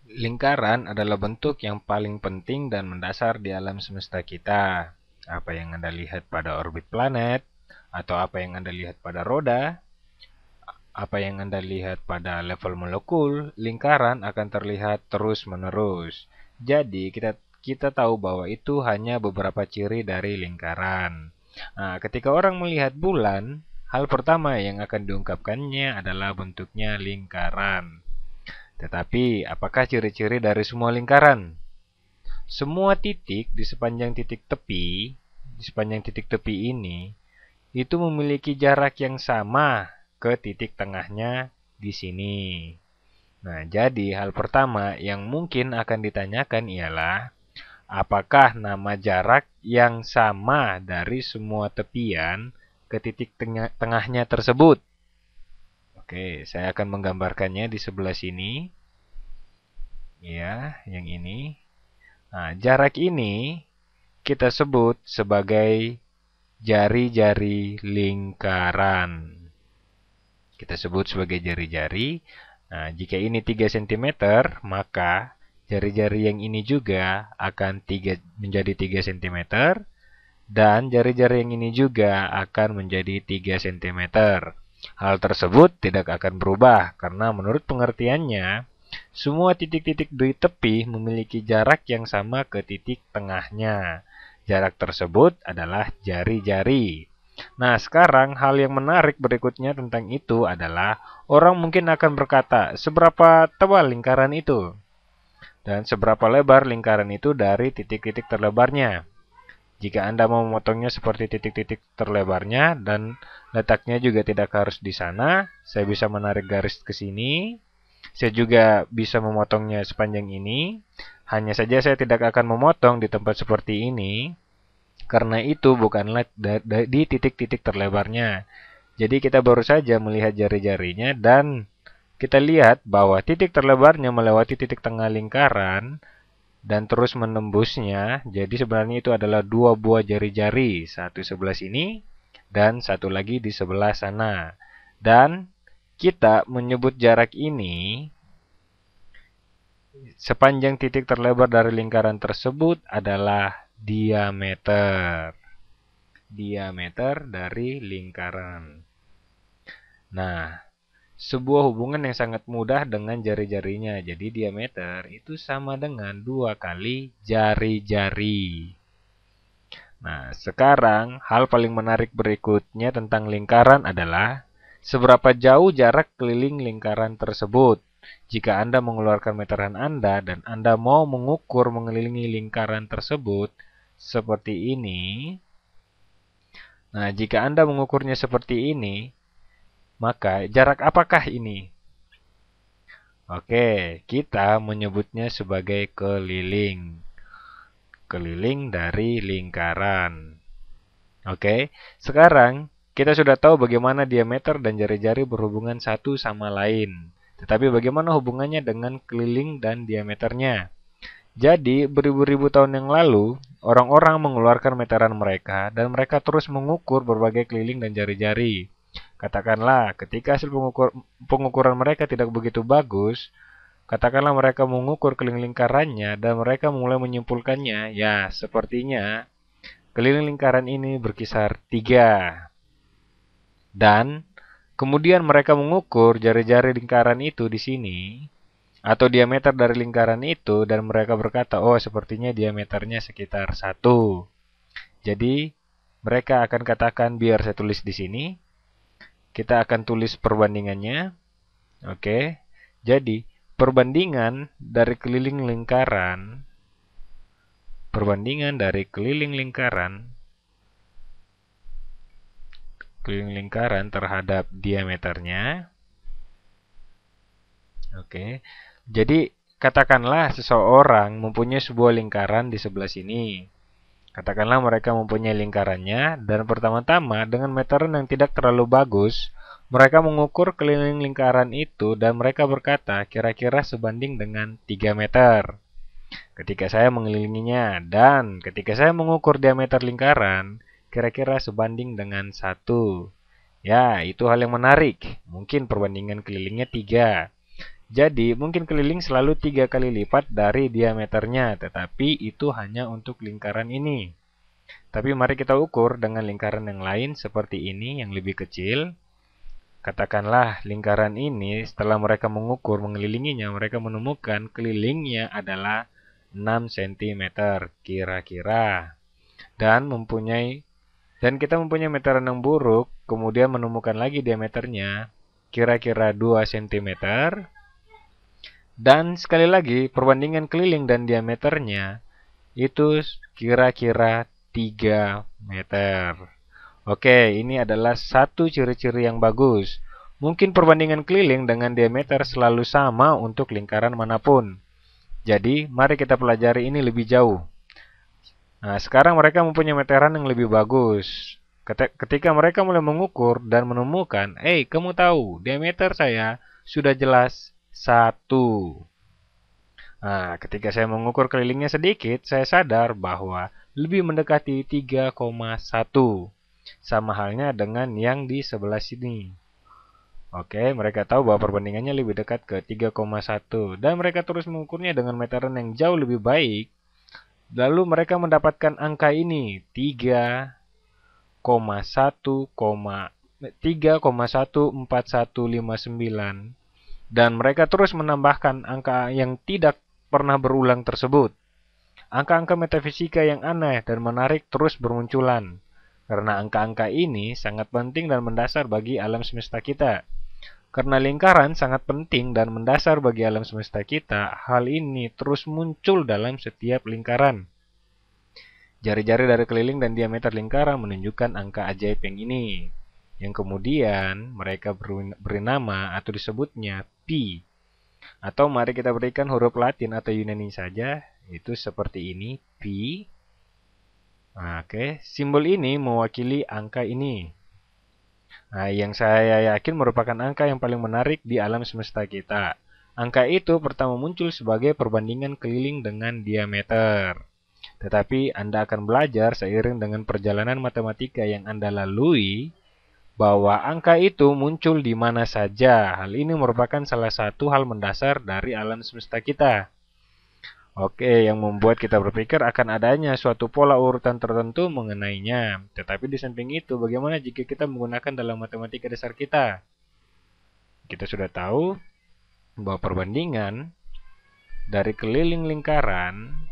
Lingkaran adalah bentuk yang paling penting dan mendasar di alam semesta kita. Apa yang Anda lihat pada orbit planet, atau apa yang Anda lihat pada roda, apa yang Anda lihat pada level molekul, lingkaran akan terlihat terus-menerus. Jadi, kita tahu bahwa itu hanya beberapa ciri dari lingkaran. Nah, ketika orang melihat bulan, hal pertama yang akan diungkapkannya adalah bentuknya lingkaran. Tetapi, apakah ciri-ciri dari semua lingkaran? Semua titik di sepanjang titik tepi ini, itu memiliki jarak yang sama ke titik tengahnya di sini. Nah, jadi hal pertama yang mungkin akan ditanyakan ialah, apakah nama jarak yang sama dari semua tepian ke titik tengahnya tersebut? Oke, saya akan menggambarkannya di sebelah sini. Ya, yang ini. Nah, jarak ini kita sebut sebagai jari-jari lingkaran. Kita sebut sebagai jari-jari. Nah, jika ini 3 cm, maka jari-jari yang ini juga akan menjadi 3 cm. Dan jari-jari yang ini juga akan menjadi 3 cm. Hal tersebut tidak akan berubah, karena menurut pengertiannya, semua titik-titik di tepi memiliki jarak yang sama ke titik tengahnya. Jarak tersebut adalah jari-jari. Nah, sekarang hal yang menarik berikutnya tentang itu adalah orang mungkin akan berkata, seberapa tebal lingkaran itu? Dan seberapa lebar lingkaran itu dari titik-titik terlebarnya? Jika Anda mau memotongnya seperti titik-titik terlebarnya dan letaknya juga tidak harus di sana, saya bisa menarik garis ke sini. Saya juga bisa memotongnya sepanjang ini. Hanya saja saya tidak akan memotong di tempat seperti ini, karena itu bukanlah di titik-titik terlebarnya. Jadi kita baru saja melihat jari-jarinya dan kita lihat bahwa titik terlebarnya melewati titik tengah lingkaran dan terus menembusnya. Jadi sebenarnya itu adalah dua buah jari-jari, satu sebelah sini dan satu lagi di sebelah sana. Dan kita menyebut jarak ini, sepanjang titik terlebar dari lingkaran tersebut adalah diameter. Diameter dari lingkaran. Nah, sebuah hubungan yang sangat mudah dengan jari-jarinya. Jadi diameter itu sama dengan 2 kali jari-jari. Nah, sekarang hal paling menarik berikutnya tentang lingkaran adalah seberapa jauh jarak keliling lingkaran tersebut. Jika Anda mengeluarkan meteran Anda dan Anda mau mengukur mengelilingi lingkaran tersebut seperti ini. Nah, jika Anda mengukurnya seperti ini, maka jarak apakah ini? Oke, kita menyebutnya sebagai keliling. Keliling dari lingkaran. Oke, sekarang kita sudah tahu bagaimana diameter dan jari-jari berhubungan satu sama lain. Tetapi bagaimana hubungannya dengan keliling dan diameternya? Jadi, beribu-ribu tahun yang lalu, orang-orang mengeluarkan meteran mereka dan mereka terus mengukur berbagai keliling dan jari-jari. Katakanlah, ketika hasil pengukuran mereka tidak begitu bagus, katakanlah mereka mengukur keliling lingkarannya dan mereka mulai menyimpulkannya, ya sepertinya keliling lingkaran ini berkisar 3. Dan kemudian mereka mengukur jari-jari lingkaran itu di sini, atau diameter dari lingkaran itu, dan mereka berkata, oh sepertinya diameternya sekitar 1. Jadi mereka akan katakan, biar saya tulis di sini, kita akan tulis perbandingannya. Oke, jadi perbandingan dari keliling lingkaran, keliling lingkaran terhadap diameternya. Oke, jadi katakanlah seseorang mempunyai sebuah lingkaran di sebelah sini. Katakanlah mereka mempunyai lingkarannya, dan pertama-tama dengan meteran yang tidak terlalu bagus, mereka mengukur keliling lingkaran itu dan mereka berkata kira-kira sebanding dengan 3 meter. Ketika saya mengelilinginya dan ketika saya mengukur diameter lingkaran, kira-kira sebanding dengan 1. Ya, itu hal yang menarik. Mungkin perbandingan kelilingnya 3. Jadi, mungkin keliling selalu 3 kali lipat dari diameternya, tetapi itu hanya untuk lingkaran ini. Tapi mari kita ukur dengan lingkaran yang lain seperti ini yang lebih kecil. Katakanlah lingkaran ini setelah mereka mengukur mengelilinginya, mereka menemukan kelilingnya adalah 6 cm kira-kira. Dan kita mempunyai meteran yang buruk, kemudian menemukan lagi diameternya kira-kira 2 cm. Dan sekali lagi perbandingan keliling dan diameternya itu kira-kira 3 meter. Oke, ini adalah satu ciri-ciri yang bagus. Mungkin perbandingan keliling dengan diameter selalu sama untuk lingkaran manapun. Jadi, mari kita pelajari ini lebih jauh. Nah, sekarang mereka mempunyai meteran yang lebih bagus. Ketika mereka mulai mengukur dan menemukan, kamu tahu, diameter saya sudah jelas 1. Nah, ketika saya mengukur kelilingnya sedikit, saya sadar bahwa lebih mendekati 3,1. Sama halnya dengan yang di sebelah sini. Oke, mereka tahu bahwa perbandingannya lebih dekat ke 3,1. Dan mereka terus mengukurnya dengan meteran yang jauh lebih baik. Lalu mereka mendapatkan angka ini, 3,14159. Dan mereka terus menambahkan angka yang tidak pernah berulang tersebut. Angka-angka metafisika yang aneh dan menarik terus bermunculan. Karena angka-angka ini sangat penting dan mendasar bagi alam semesta kita. Karena lingkaran sangat penting dan mendasar bagi alam semesta kita, hal ini terus muncul dalam setiap lingkaran. Jari-jari dari keliling dan diameter lingkaran menunjukkan angka ajaib yang ini. Yang kemudian mereka beri nama atau disebutnya pi. Atau mari kita berikan huruf Latin atau Yunani saja, itu seperti ini, pi. Oke, simbol ini mewakili angka ini. Nah, yang saya yakin merupakan angka yang paling menarik di alam semesta kita. Angka itu pertama muncul sebagai perbandingan keliling dengan diameter. Tetapi Anda akan belajar seiring dengan perjalanan matematika yang Anda lalui, bahwa angka itu muncul di mana saja. Hal ini merupakan salah satu hal mendasar dari alam semesta kita. Oke, yang membuat kita berpikir akan adanya suatu pola urutan tertentu mengenainya. Tetapi di samping itu, bagaimana jika kita menggunakan dalam matematika dasar kita? Kita sudah tahu bahwa perbandingan dari keliling lingkaran,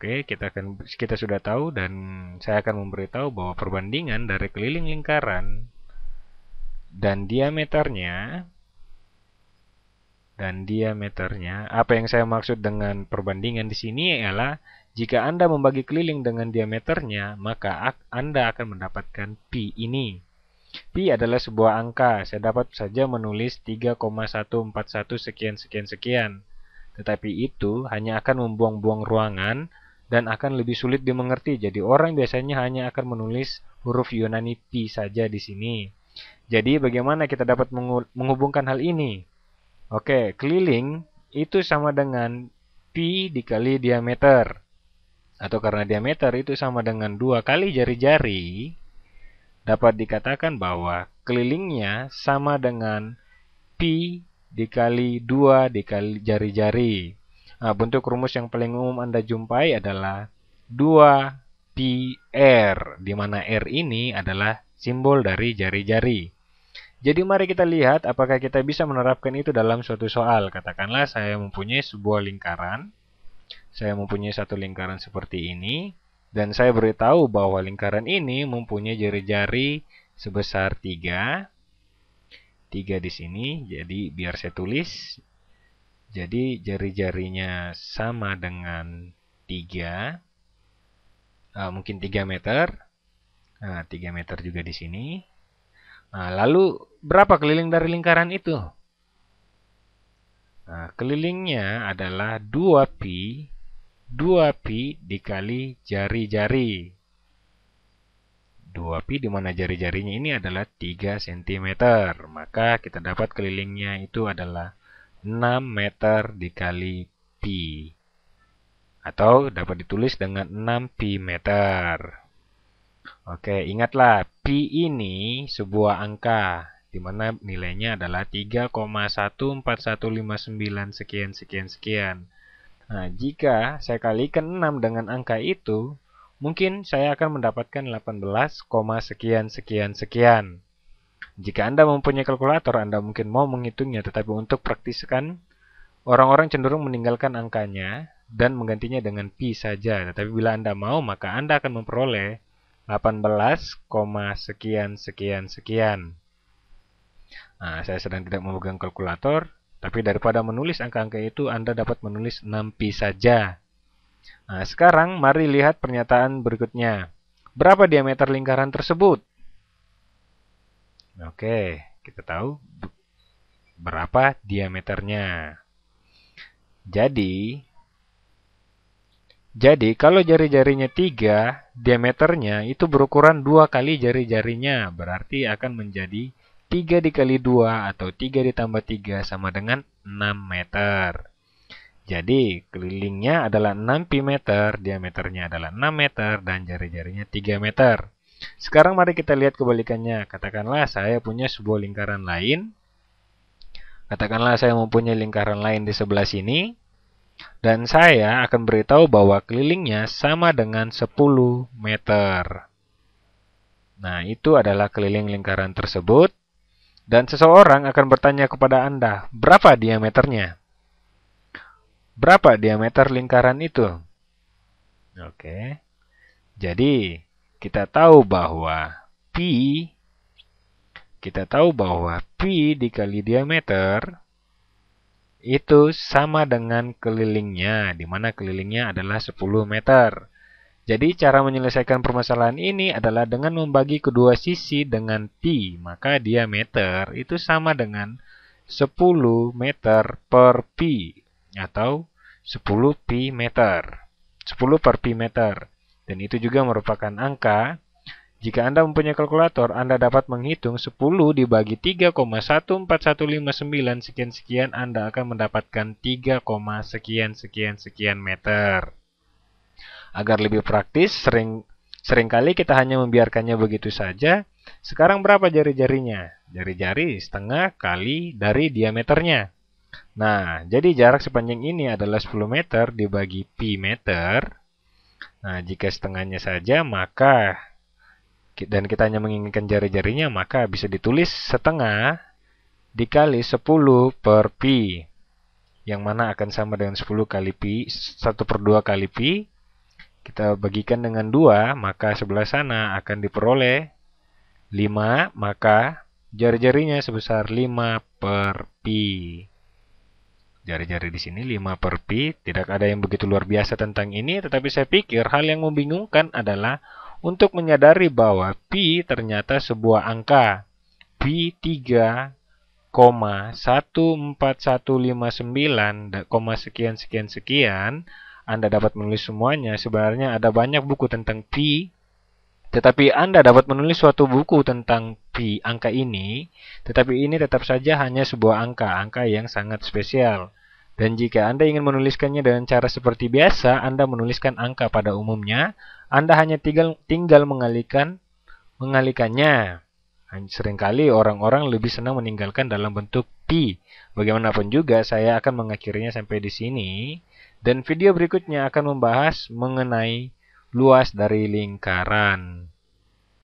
kita sudah tahu dan saya akan memberitahu bahwa perbandingan dari keliling lingkaran dan diameternya, apa yang saya maksud dengan perbandingan di sini ialah jika Anda membagi keliling dengan diameternya, maka Anda akan mendapatkan pi ini. Pi adalah sebuah angka. Saya dapat saja menulis 3,141 sekian sekian sekian. Tetapi itu hanya akan membuang-buang ruangan dan akan lebih sulit dimengerti. Jadi orang biasanya hanya akan menulis huruf Yunani pi saja di sini. Jadi bagaimana kita dapat menghubungkan hal ini? Oke, keliling itu sama dengan pi dikali diameter. Atau karena diameter itu sama dengan 2 kali jari-jari, dapat dikatakan bahwa kelilingnya sama dengan pi dikali 2 dikali jari-jari. Nah, bentuk rumus yang paling umum Anda jumpai adalah 2 pi r, di mana r ini adalah simbol dari jari-jari. Jadi mari kita lihat apakah kita bisa menerapkan itu dalam suatu soal. Katakanlah saya mempunyai sebuah lingkaran. Saya mempunyai satu lingkaran seperti ini. Dan saya beritahu bahwa lingkaran ini mempunyai jari-jari sebesar 3. 3 di sini. Jadi biar saya tulis. Jadi jari-jarinya sama dengan 3. Mungkin 3 meter. 3 meter juga di sini. Nah, lalu berapa keliling dari lingkaran itu? Nah, kelilingnya adalah 2pi dikali jari-jari. 2pi di mana jari-jarinya ini adalah 3 cm. Maka kita dapat kelilingnya itu adalah 6 meter dikali pi. Atau dapat ditulis dengan 6 pi meter. Oke, ingatlah, pi ini sebuah angka. di mana nilainya adalah 3,14159 sekian sekian sekian. Nah, jika saya kalikan 6 dengan angka itu, mungkin saya akan mendapatkan 18, sekian sekian sekian. Jika Anda mempunyai kalkulator, Anda mungkin mau menghitungnya, tetapi untuk praktiskan, orang-orang cenderung meninggalkan angkanya dan menggantinya dengan pi saja. Tetapi bila Anda mau, maka Anda akan memperoleh 18, sekian sekian sekian. Nah, saya sedang tidak memegang kalkulator, tapi daripada menulis angka-angka itu, Anda dapat menulis 6pi saja. Nah, sekarang mari lihat pernyataan berikutnya. Berapa diameter lingkaran tersebut? Oke, kita tahu berapa diameternya. Jadi kalau jari-jarinya 3, diameternya itu berukuran 2 kali jari-jarinya. Berarti akan menjadi 3 dikali 2 atau 3 ditambah 3 sama dengan 6 meter. Jadi kelilingnya adalah 6 pi meter, diameternya adalah 6 meter, dan jari-jarinya 3 meter. Sekarang mari kita lihat kebalikannya. Katakanlah saya punya sebuah lingkaran lain. Katakanlah saya mempunyai lingkaran lain di sebelah sini. Dan saya akan beritahu bahwa kelilingnya sama dengan 10 meter. Nah, itu adalah keliling lingkaran tersebut. Dan seseorang akan bertanya kepada Anda, berapa diameternya? Berapa diameter lingkaran itu? Oke. Jadi, kita tahu bahwa pi dikali diameter itu sama dengan kelilingnya, di mana kelilingnya adalah 10 meter. Jadi cara menyelesaikan permasalahan ini adalah dengan membagi kedua sisi dengan pi, maka diameter itu sama dengan 10 meter per pi, atau 10 pi meter. 10 per pi meter. Dan itu juga merupakan angka. Jika Anda mempunyai kalkulator, Anda dapat menghitung 10 dibagi 3,14159 sekian-sekian, Anda akan mendapatkan 3, sekian sekian sekian meter. Agar lebih praktis, seringkali kita hanya membiarkannya begitu saja. Sekarang berapa jari-jarinya? Jari-jari setengah kali dari diameternya. Nah, jadi jarak sepanjang ini adalah 10 meter dibagi pi meter. Nah, jika setengahnya saja, maka dan kita hanya menginginkan jari-jarinya, maka bisa ditulis setengah dikali 10 per pi, yang mana akan sama dengan 10 kali pi, 1/2 kali pi. Kita bagikan dengan 2, maka sebelah sana akan diperoleh 5, maka jari-jarinya sebesar 5 per pi. Jari-jari di sini 5 per pi, tidak ada yang begitu luar biasa tentang ini, tetapi saya pikir hal yang membingungkan adalah untuk menyadari bahwa pi ternyata sebuah angka. Pi 3,14159, sekian sekian sekian. Anda dapat menulis semuanya. Sebenarnya ada banyak buku tentang pi, tetapi Anda dapat menulis suatu buku tentang pi angka ini, tetapi ini tetap saja hanya sebuah angka yang sangat spesial. Dan jika Anda ingin menuliskannya dengan cara seperti biasa, Anda menuliskan angka pada umumnya, Anda hanya tinggal mengalikannya. Seringkali orang-orang lebih senang meninggalkan dalam bentuk pi. Bagaimanapun juga, saya akan mengakhirinya sampai di sini. Dan video berikutnya akan membahas mengenai luas dari lingkaran.